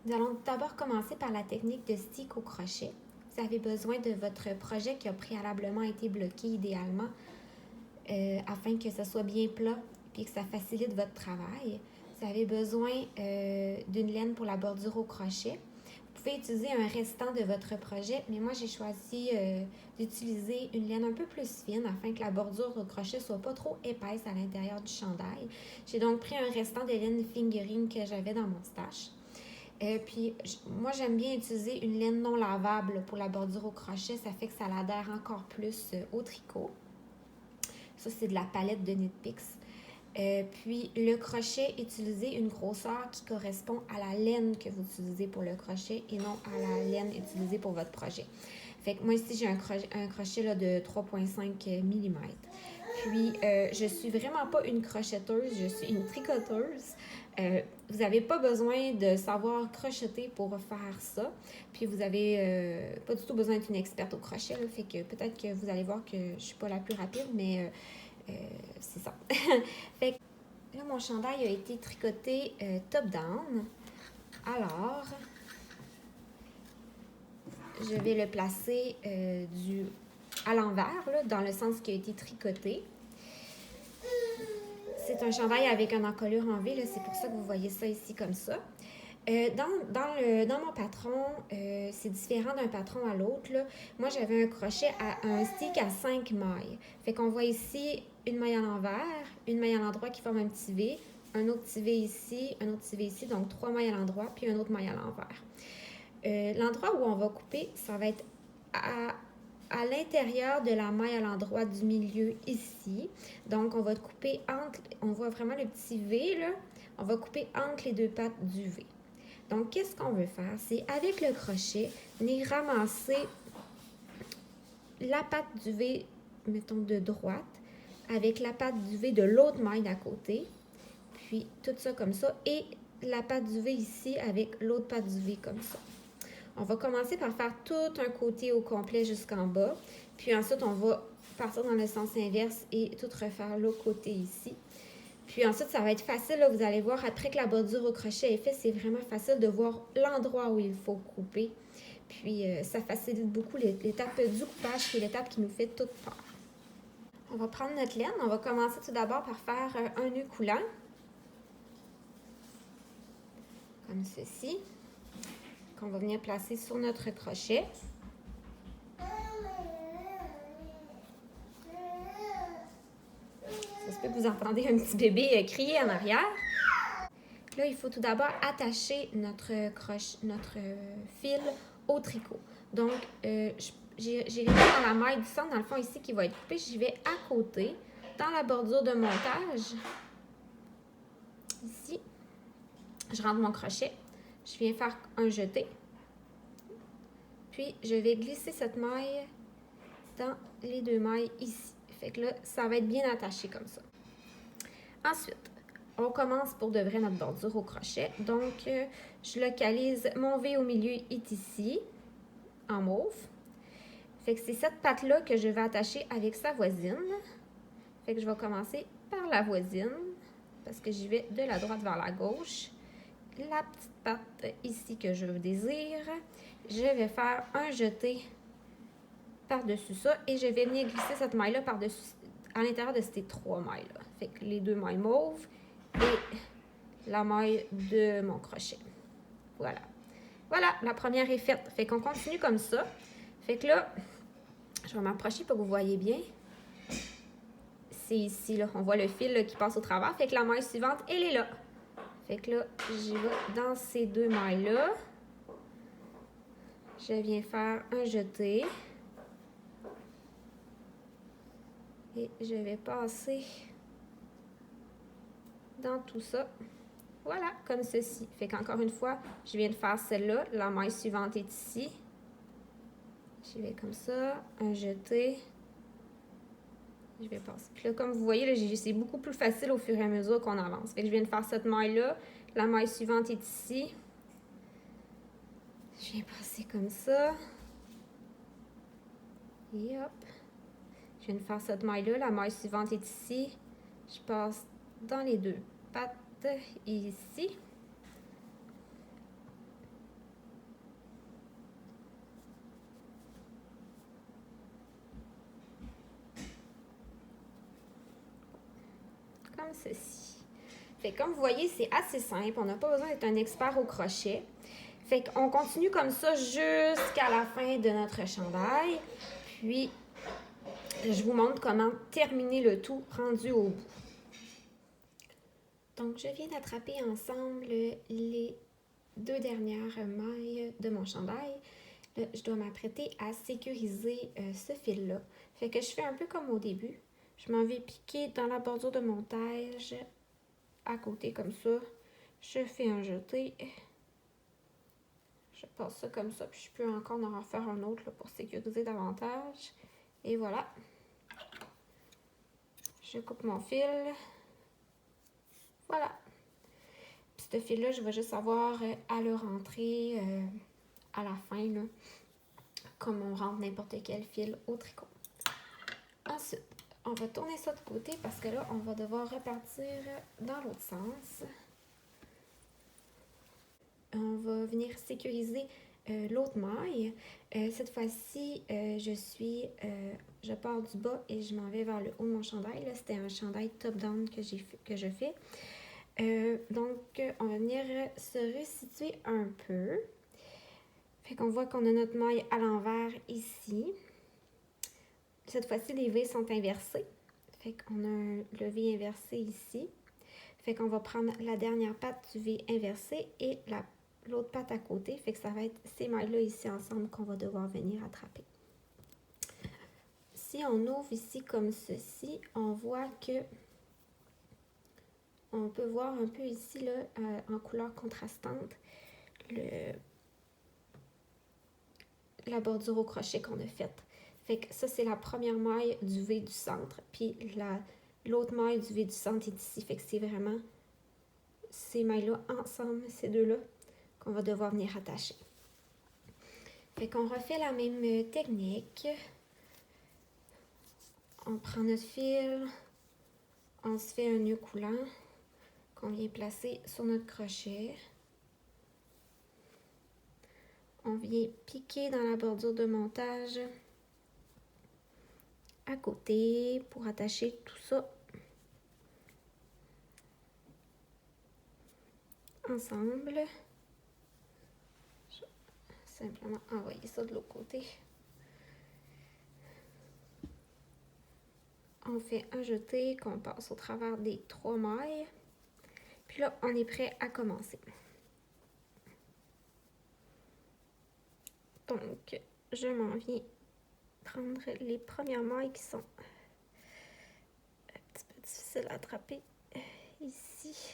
Nous allons d'abord commencer par la technique de stick au crochet. Vous avez besoin de votre projet qui a préalablement été bloqué idéalement afin que ce soit bien plat et que ça facilite votre travail. Vous avez besoin d'une laine pour la bordure au crochet. Vous pouvez utiliser un restant de votre projet, mais moi j'ai choisi d'utiliser une laine un peu plus fine afin que la bordure au crochet soit pas trop épaisse à l'intérieur du chandail. J'ai donc pris un restant de laine fingering que j'avais dans mon stash. Puis, moi, j'aime bien utiliser une laine non lavable pour la bordure au crochet. Ça fait que ça l'adhère encore plus au tricot. Ça, c'est de la palette de Knit Picks. Puis, le crochet, utilisez une grosseur qui correspond à la laine que vous utilisez pour le crochet et non à la laine utilisée pour votre projet. Fait que moi, ici, j'ai un crochet là, de 3,5 mm. Puis, je suis vraiment pas une crochetteuse, je suis une tricoteuse. Vous n'avez pas besoin de savoir crocheter pour faire ça. Puis, vous avez pas du tout besoin d'être une experte au crochet. Là, fait que peut-être que vous allez voir que je suis pas la plus rapide, mais c'est ça. Fait que là, mon chandail a été tricoté top-down. Alors, je vais le placer à l'envers, là, dans le sens qui a été tricoté. C'est un chandail avec une encolure en V, c'est pour ça que vous voyez ça ici comme ça. Dans mon patron, c'est différent d'un patron à l'autre. Moi, j'avais un crochet un stick à 5 mailles. Fait qu'on voit ici une maille à l'envers, une maille à l'endroit qui forme un petit V, un autre petit V ici, un autre petit V ici, donc 3 mailles à l'endroit, puis une autre maille à l'envers. L'endroit où on va couper, ça va être à l'intérieur de la maille à l'endroit du milieu ici. Donc, on va couper on voit vraiment le petit V là, on va couper entre les deux pattes du V. Donc, qu'est-ce qu'on veut faire? C'est avec le crochet, venir ramasser la patte du V, mettons de droite, avec la patte du V de l'autre maille d'à côté, puis tout ça comme ça, et la patte du V ici avec l'autre patte du V comme ça. On va commencer par faire tout un côté au complet jusqu'en bas, puis ensuite on va partir dans le sens inverse et tout refaire l'autre côté ici. Puis ensuite, ça va être facile, là, vous allez voir, après que la bordure au crochet est faite, c'est vraiment facile de voir l'endroit où il faut couper. Puis ça facilite beaucoup l'étape du coupage, qui est l'étape qui nous fait toute peur. On va prendre notre laine, on va commencer tout d'abord par faire un nœud coulant. Comme ceci. Qu'on va venir placer sur notre crochet. Ça se peut que vous entendez un petit bébé crier en arrière. Là, il faut tout d'abord attacher notre fil au tricot. Donc, j'ai les dans la maille du centre, dans le fond ici, qui va être coupé. J'y vais à côté, dans la bordure de montage. Ici, je rentre mon crochet. Je viens faire un jeté. Puis, je vais glisser cette maille dans les deux mailles ici. Fait que là, ça va être bien attaché comme ça. Ensuite, on commence pour de vrai notre bordure au crochet. Donc, je localise mon V au milieu est ici, en mauve. Fait que c'est cette patte-là que je vais attacher avec sa voisine. Fait que je vais commencer par la voisine, parce que j'y vais de la droite vers la gauche. La petite patte ici que je désire, je vais faire un jeté par-dessus ça et je vais venir glisser cette maille-là par-dessus, à l'intérieur de ces trois mailles-là. Fait que les deux mailles mauves et la maille de mon crochet. Voilà. Voilà, la première est faite. Fait qu'on continue comme ça. Fait que là, je vais m'approcher pour que vous voyez bien. C'est ici, là. On voit le fil là, qui passe au travers. Fait que la maille suivante, elle est là. Fait que là, j'y vais dans ces deux mailles-là. Je viens faire un jeté. Et je vais passer dans tout ça. Voilà, comme ceci. Fait qu'encore une fois, je viens de faire celle-là. La maille suivante est ici. Je vais comme ça, un jeté. Je vais passer. Puis là, comme vous voyez, là, c'est beaucoup plus facile au fur et à mesure qu'on avance. Fait que je viens de faire cette maille-là. La maille suivante est ici. Je viens passer comme ça. Et hop. Je viens de faire cette maille-là. La maille suivante est ici. Je passe dans les deux pattes ici. comme ceci. Fait que comme vous voyez, c'est assez simple. On n'a pas besoin d'être un expert au crochet. Fait qu'on continue comme ça jusqu'à la fin de notre chandail. Puis, je vous montre comment terminer le tout rendu au bout. Donc, je viens d'attraper ensemble les 2 dernières mailles de mon chandail. Là, je dois m'apprêter à sécuriser ce fil-là. Fait que je fais un peu comme au début. Je m'en vais piquer dans la bordure de montage à côté comme ça. Je fais un jeté. Je passe ça comme ça, puis je peux encore en refaire un autre là, pour sécuriser davantage. Et voilà. Je coupe mon fil. Voilà. Puis ce fil-là, je vais juste avoir à le rentrer à la fin, là, comme on rentre n'importe quel fil au tricot. Ensuite, on va tourner ça de côté parce que là, on va devoir repartir dans l'autre sens. On va venir sécuriser l'autre maille. Cette fois-ci, je pars du bas et je m'en vais vers le haut de mon chandail. Là, c'était un chandail top-down que je fais. Donc, on va venir se resituer un peu. Fait qu'on voit qu'on a notre maille à l'envers ici. Cette fois-ci, les V sont inversés. Fait qu'on a le V inversé ici. Fait qu'on va prendre la dernière patte du V inversé et l'autre patte à côté. Fait que ça va être ces mailles-là ici ensemble qu'on va devoir venir attraper. Si on ouvre ici comme ceci, on voit que on peut voir un peu ici là, en couleur contrastante la bordure au crochet qu'on a faite. Fait que ça, c'est la première maille du V du centre. Puis l'autre maille du V du centre est ici. Fait que c'est vraiment ces mailles-là ensemble, ces deux-là, qu'on va devoir venir attacher. Fait qu'on refait la même technique. On prend notre fil, on se fait un nœud coulant qu'on vient placer sur notre crochet. On vient piquer dans la bordure de montage à côté pour attacher tout ça ensemble. Je vais simplement envoyer ça de l'autre côté. On fait un jeté qu'on passe au travers des 3 mailles. Puis là, on est prêt à commencer. Donc, je m'en viens prendre les premières mailles qui sont un petit peu difficiles à attraper ici.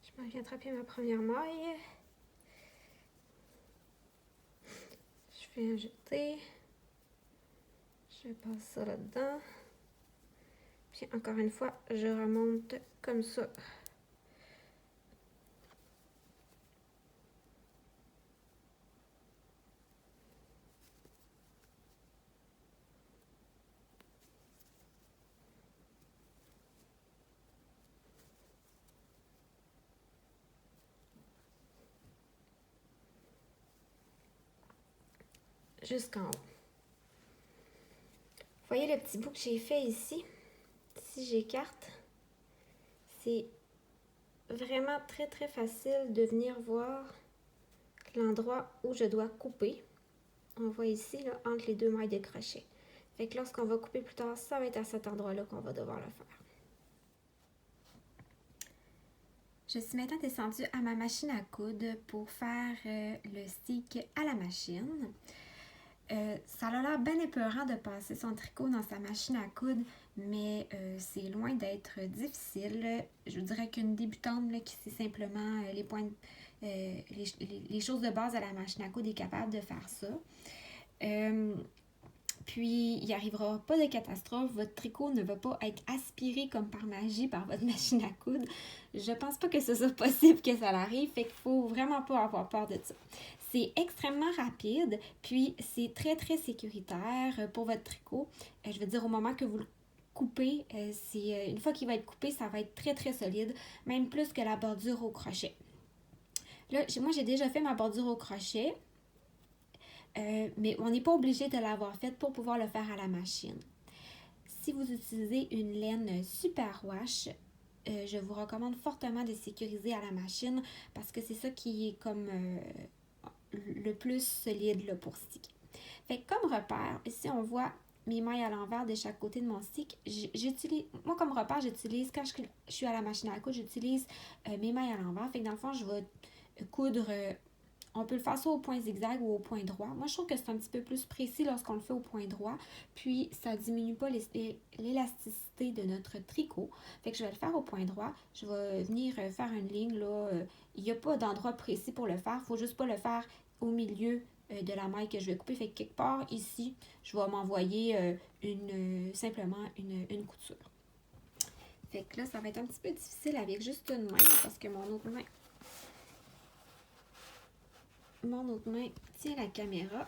Je m'en viens attraper ma première maille. Je fais un jeté. Je passe ça là-dedans. Puis encore une fois, je remonte comme ça. Jusqu'en haut. Vous voyez le petit bout que j'ai fait ici? Si j'écarte, c'est vraiment très très facile de venir voir l'endroit où je dois couper. On voit ici, là, entre les 2 mailles de crochet. Fait que lorsqu'on va couper plus tard, ça va être à cet endroit-là qu'on va devoir le faire. Je suis maintenant descendue à ma machine à coudre pour faire le stick à la machine. Ça a l'air bien épeurant de passer son tricot dans sa machine à coudre, mais c'est loin d'être difficile. Je vous dirais qu'une débutante là, qui sait simplement les choses de base à la machine à coudre est capable de faire ça. Puis, il n'y arrivera pas de catastrophe. Votre tricot ne va pas être aspiré comme par magie par votre machine à coudre. Je pense pas que ce soit possible que ça l'arrive. Fait qu'il faut vraiment pas avoir peur de ça. C'est extrêmement rapide, puis c'est très, très sécuritaire pour votre tricot. Je veux dire, au moment que vous le coupez, une fois qu'il va être coupé, ça va être très, très solide, même plus que la bordure au crochet. Là, moi, j'ai déjà fait ma bordure au crochet. mais on n'est pas obligé de l'avoir faite pour pouvoir le faire à la machine. Si vous utilisez une laine super wash, je vous recommande fortement de sécuriser à la machine parce que c'est ça qui est comme le plus solide là, pour sticker. Fait que comme repère, ici on voit mes mailles à l'envers de chaque côté de mon stick. Moi comme repère, j'utilise, quand je suis à la machine à coudre, j'utilise mes mailles à l'envers. Fait que dans le fond, je vais coudre, on peut le faire soit au point zigzag ou au point droit. Moi, je trouve que c'est un petit peu plus précis lorsqu'on le fait au point droit. Puis, ça diminue pas l'élasticité de notre tricot. Fait que je vais le faire au point droit. Je vais venir faire une ligne, là. Il n'y a pas d'endroit précis pour le faire. Il ne faut juste pas le faire au milieu de la maille que je vais couper. Fait que quelque part ici, je vais m'envoyer simplement une couture. Fait que là, ça va être un petit peu difficile avec juste une main parce que mon autre main tient la caméra.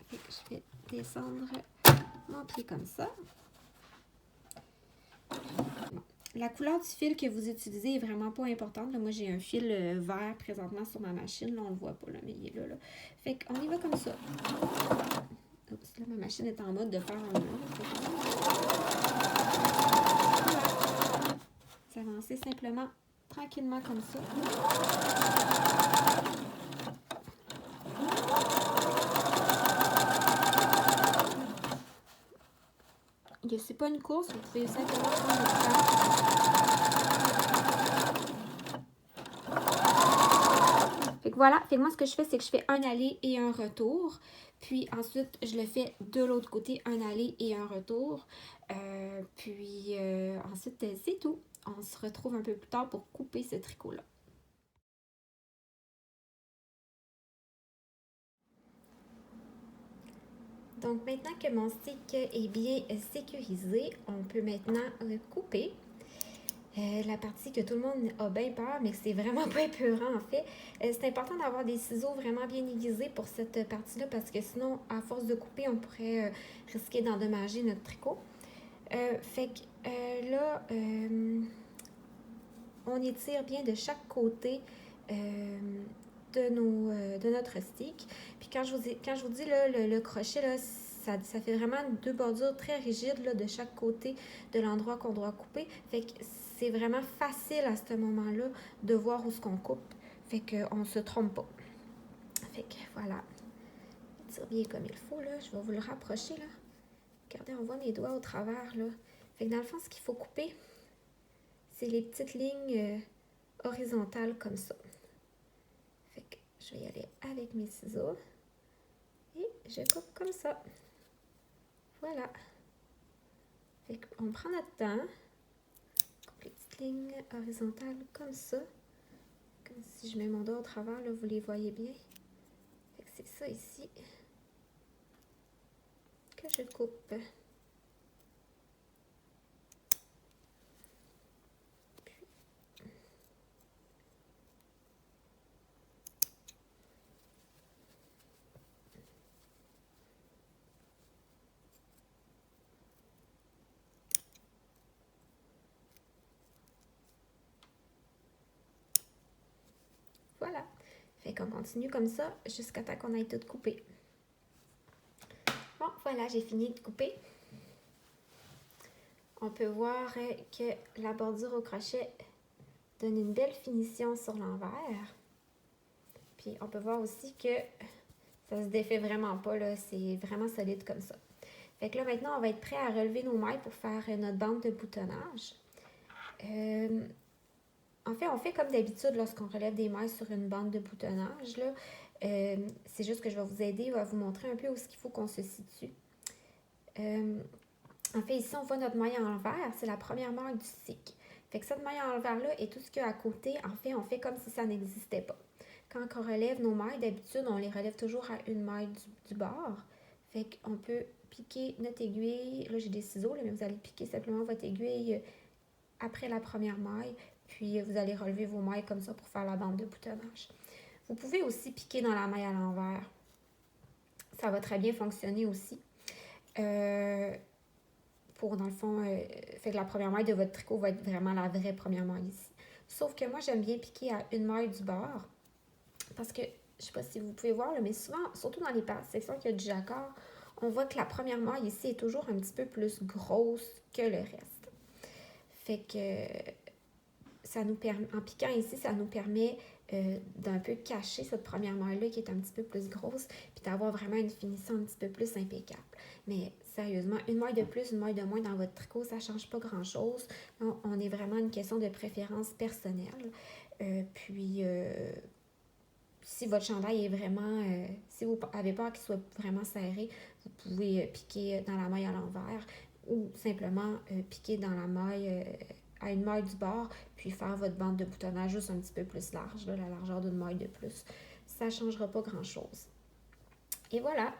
Fait que je vais descendre mon pied comme ça. Bon. La couleur du fil que vous utilisez est vraiment pas importante. Là, moi, j'ai un fil vert présentement sur ma machine. Là, on le voit pas, là, mais il est là. Fait qu'on y va comme ça. Oups, là, ma machine est en mode de faire un mur. S'avancer simplement, tranquillement comme ça. C'est pas une course, vous pouvez simplement prendre le temps. Fait que voilà, fait que moi ce que je fais, c'est que je fais un aller et un retour. Puis ensuite, je le fais de l'autre côté, un aller et un retour. Ensuite, c'est tout. On se retrouve un peu plus tard pour couper ce tricot-là. Donc maintenant que mon stick est bien sécurisé, on peut maintenant couper. La partie que tout le monde a bien peur, mais que c'est vraiment pas épeurant en fait. C'est important d'avoir des ciseaux vraiment bien aiguisés pour cette partie-là parce que sinon, à force de couper, on pourrait risquer d'endommager notre tricot. Fait que là, on étire bien de chaque côté de notre stick. Puis quand je vous dis là, le crochet, là, ça fait vraiment deux bordures très rigides là, de chaque côté de l'endroit qu'on doit couper. Fait que c'est vraiment facile à ce moment-là de voir où ce qu'on coupe. Fait qu'on ne se trompe pas. Fait que voilà. Tire bien comme il faut, là. Je vais vous le rapprocher, là. Regardez, on voit mes doigts au travers, là. Fait que dans le fond, ce qu'il faut couper, c'est les petites lignes horizontales comme ça. Fait que je vais y aller avec mes ciseaux. Et je coupe comme ça. Voilà. Fait qu'on prend notre temps. Coupe les petites lignes horizontales comme ça. Comme si je mets mon doigt au travers, là, vous les voyez bien. Fait que c'est ça ici que je coupe. Voilà. Fait qu'on continue comme ça jusqu'à temps qu'on aille tout couper. Bon, voilà, j'ai fini de couper. On peut voir que la bordure au crochet donne une belle finition sur l'envers. Puis on peut voir aussi que ça se défait vraiment pas, là. C'est vraiment solide comme ça. Fait que là, maintenant, on va être prêt à relever nos mailles pour faire notre bande de boutonnage. En fait, on fait comme d'habitude lorsqu'on relève des mailles sur une bande de boutonnage, là. C'est juste que je vais vous aider, je vais vous montrer un peu où est-ce qu'il faut qu'on se situe. En fait, ici, on voit notre maille à l'envers. C'est la première maille du stick. Fait que cette maille à l'envers-là et tout ce qu'il y a à côté, en fait, on fait comme si ça n'existait pas. Quand on relève nos mailles, d'habitude, on les relève toujours à une maille du bord. Fait qu'on peut piquer notre aiguille. Là, j'ai des ciseaux, là, mais vous allez piquer simplement votre aiguille après la première maille. Puis, vous allez relever vos mailles comme ça pour faire la bande de boutonnage. Vous pouvez aussi piquer dans la maille à l'envers. Ça va très bien fonctionner aussi. Pour, dans le fond, fait que la première maille de votre tricot va être vraiment la vraie première maille ici. Sauf que moi, j'aime bien piquer à une maille du bord parce que je sais pas si vous pouvez voir, là, mais souvent, surtout dans les sections qui a du jacquard, on voit que la première maille ici est toujours un petit peu plus grosse que le reste. Fait que ça nous permet, en piquant ici, ça nous permet d'un peu cacher cette première maille-là qui est un petit peu plus grosse, puis d'avoir vraiment une finition un petit peu plus impeccable. Mais sérieusement, une maille de plus, une maille de moins dans votre tricot, ça ne change pas grand-chose. On est vraiment une question de préférence personnelle. Si votre chandail est vraiment, si vous avez peur qu'il soit vraiment serré, vous pouvez piquer dans la maille à l'envers ou simplement piquer dans la maille, à une maille du bord, puis faire votre bande de boutonnage juste un petit peu plus large, là, la largeur d'une maille de plus. Ça ne changera pas grand-chose. Et voilà!